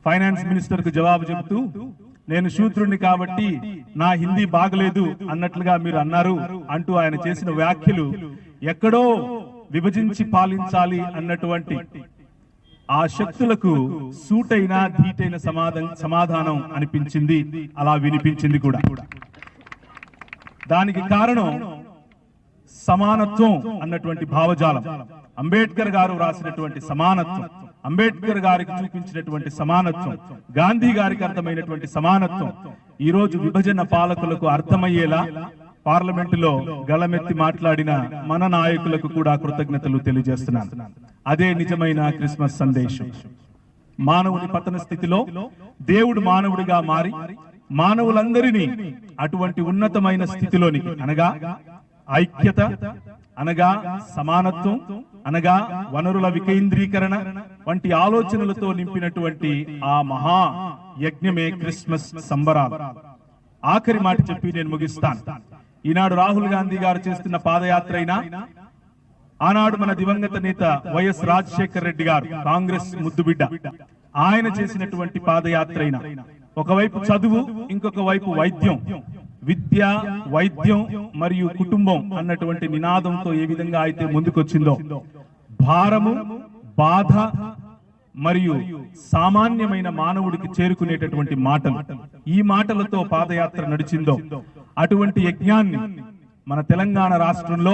Finance minister కు జవాబు చెబుతూ నేను శూద్రుణ్ణి కాబట్టి నా హిందీ బాగలేదు అన్నట్లుగా మీరు అన్నారు అంటూ ఆయన చేసిన వ్యాఖ్యలు ఎక్కడో విభజించి పాలించాలి అన్నటువంటి ఆ శక్తులకు సూటైన ధీటైన సమాధానం అనిపించింది, అలా వినిపించింది కూడా. దానికి కారణం సమానత్వం అన్నటువంటి భావజాలం. అంబేద్కర్ గారు రాసినటువంటి సమానత్వం, అంబేద్కర్ గారికి చూపించినటువంటి సమానత్వం, గాంధీ గారికి అర్థమైనటువంటి సమానత్వం ఈ రోజు విభజన పాలకులకు అర్థమయ్యేలా పార్లమెంటులో గళమెత్తి మాట్లాడిన మన నాయకులకు కూడా కృతజ్ఞతలు తెలియజేస్తున్నాను. అదే నిజమైన క్రిస్మస్ సందేశం. మానవుని పతన స్థితిలో దేవుడు మానవుడిగా మారి మానవులందరినీ అటువంటి ఉన్నతమైన స్థితిలోనికి, అనగా ఐక్యత, అనగా సమానత్వం, అనగా వనరుల వికేంద్రీకరణ వంటి ఆలోచనలతో నింపినటువంటి ఆ మహా యజ్ఞమే క్రిస్మస్ సంబరాలు. ఆఖరి మాట చెప్పి నేను ముగిస్తాను. ఈనాడు రాహుల్ గాంధీ గారు చేస్తున్న పాదయాత్ర అయినా, ఆనాడు మన దివంగత నేత వైఎస్ రాజశేఖర్ రెడ్డి గారు కాంగ్రెస్ ముద్దుబిడ్డ, ఆయన చేసినటువంటి పాదయాత్ర అయినా, ఒకవైపు చదువు, ఇంకొక వైపు వైద్యం, విద్య, వైద్యం మరియు కుటుంబం అన్నటువంటి నినాదంతో ఏ విధంగా అయితే ముందుకొచ్చిందో, భారము, బాధ మరియు సామాన్యమైన మానవుడికి చేరుకునేటటువంటి మాటలు, ఈ మాటలతో పాదయాత్ర నడిచిందో, అటువంటి యజ్ఞాన్ని మన తెలంగాణ రాష్ట్రంలో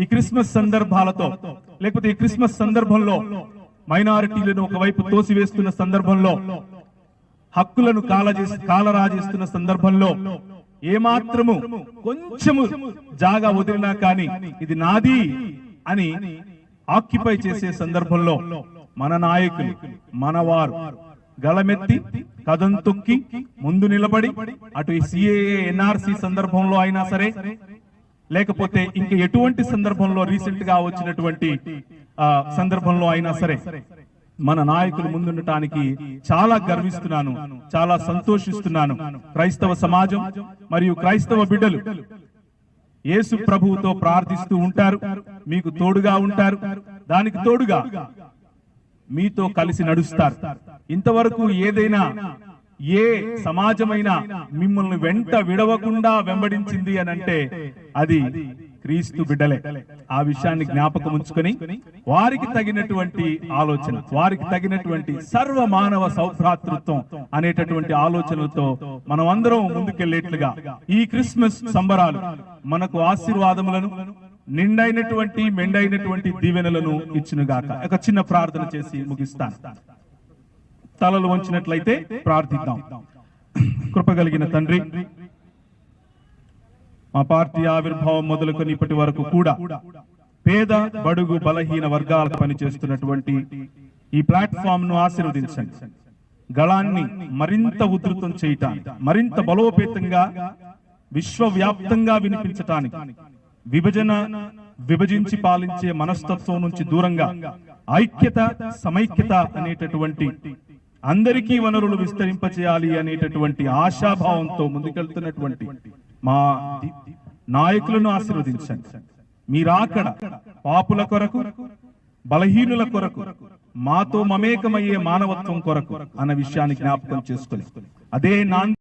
ఈ క్రిస్మస్ సందర్భాలతో, లేకపోతే ఈ క్రిస్మస్ సందర్భంలో మైనారిటీలను ఒకవైపు తోసివేస్తున్న సందర్భంలో, హక్కులను కాలరాజేస్తున్న సందర్భంలో, ఏమాత్రము కొంచెము జాగా వదిలినా కానీ ఇది నాది అని ఆక్యుపై చేసే సందర్భంలో మన నాయకులు, మనవారు గళమెత్తి కదం తొక్కి ముందు నిలబడి, అటు సిఏఏ ఎన్ఆర్సి సందర్భంలో అయినా సరే, లేకపోతే ఇంక ఎటువంటి సందర్భంలో రీసెంట్ గా వచ్చినటువంటి సందర్భంలో అయినా సరే, మన నాయకులు ముందుండటానికి చాలా గర్విస్తున్నాను, చాలా సంతోషిస్తున్నాను. క్రైస్తవ సమాజం మరియు క్రైస్తవ బిడ్డలు యేసు ప్రభువుతో ప్రార్థిస్తూ ఉంటారు, మీకు తోడుగా ఉంటారు, దానికి తోడుగా మీతో కలిసి నడుస్తారు. ఇంతవరకు ఏదైనా ఏ సమాజమైనా మిమ్మల్ని వెంట విడవకుండా వెంబడించింది అని అంటే అది క్రీస్తు బిడ్డలే. ఆ విషయాన్ని జ్ఞాపకం ఉంచుకొని వారికి తగినటువంటి ఆలోచన, వారికి తగినటువంటి సర్వ మానవ సౌభ్రాతృత్వం అనేటటువంటి ఆలోచనలతో మనం అందరం ముందుకెళ్లేట్లుగా ఈ క్రిస్మస్ సంబరాలు మనకు ఆశీర్వాదములను, నిండైనటువంటి మెండైనటువంటి దీవెనలను ఇచ్చునుగాక. ఒక చిన్న ప్రార్థన చేసి ముగిస్తాను. తలలు వంచినట్లయితే ప్రార్థిద్దాం. కృపగలిగిన తండ్రి, మా పార్టీ ఆవిర్భావం మొదలుకొని ఇప్పటి వరకు కూడా పేద, బడుగు, బలహీన వర్గాలకు పనిచేస్తున్నటువంటి ఈ ప్లాట్ఫామ్ ను ఆశీర్వదించండి. గళాన్ని మరింత ఉధృతం చేయటానికి, మరింత బలోపేతంగా విశ్వవ్యాప్తంగా వినిపించటానికి, విభజించి పాలించే మనస్తత్వం నుంచి దూరంగా ఐక్యత, సమైక్యత అనేటటువంటి, అందరికీ వనరులు విస్తరింపచేయాలి అనేటటువంటి ఆశాభావంతో ముందుకెళ్తున్నటువంటి మా నాయకులను ఆశీర్వదించండి. మీరాకడ పాపుల కొరకు, బలహీనుల కొరకు, మాతో మమేకమయ్యే మానవత్వం కొరకు అన్న విషయాన్ని జ్ఞాపకం చేసుకుని అదే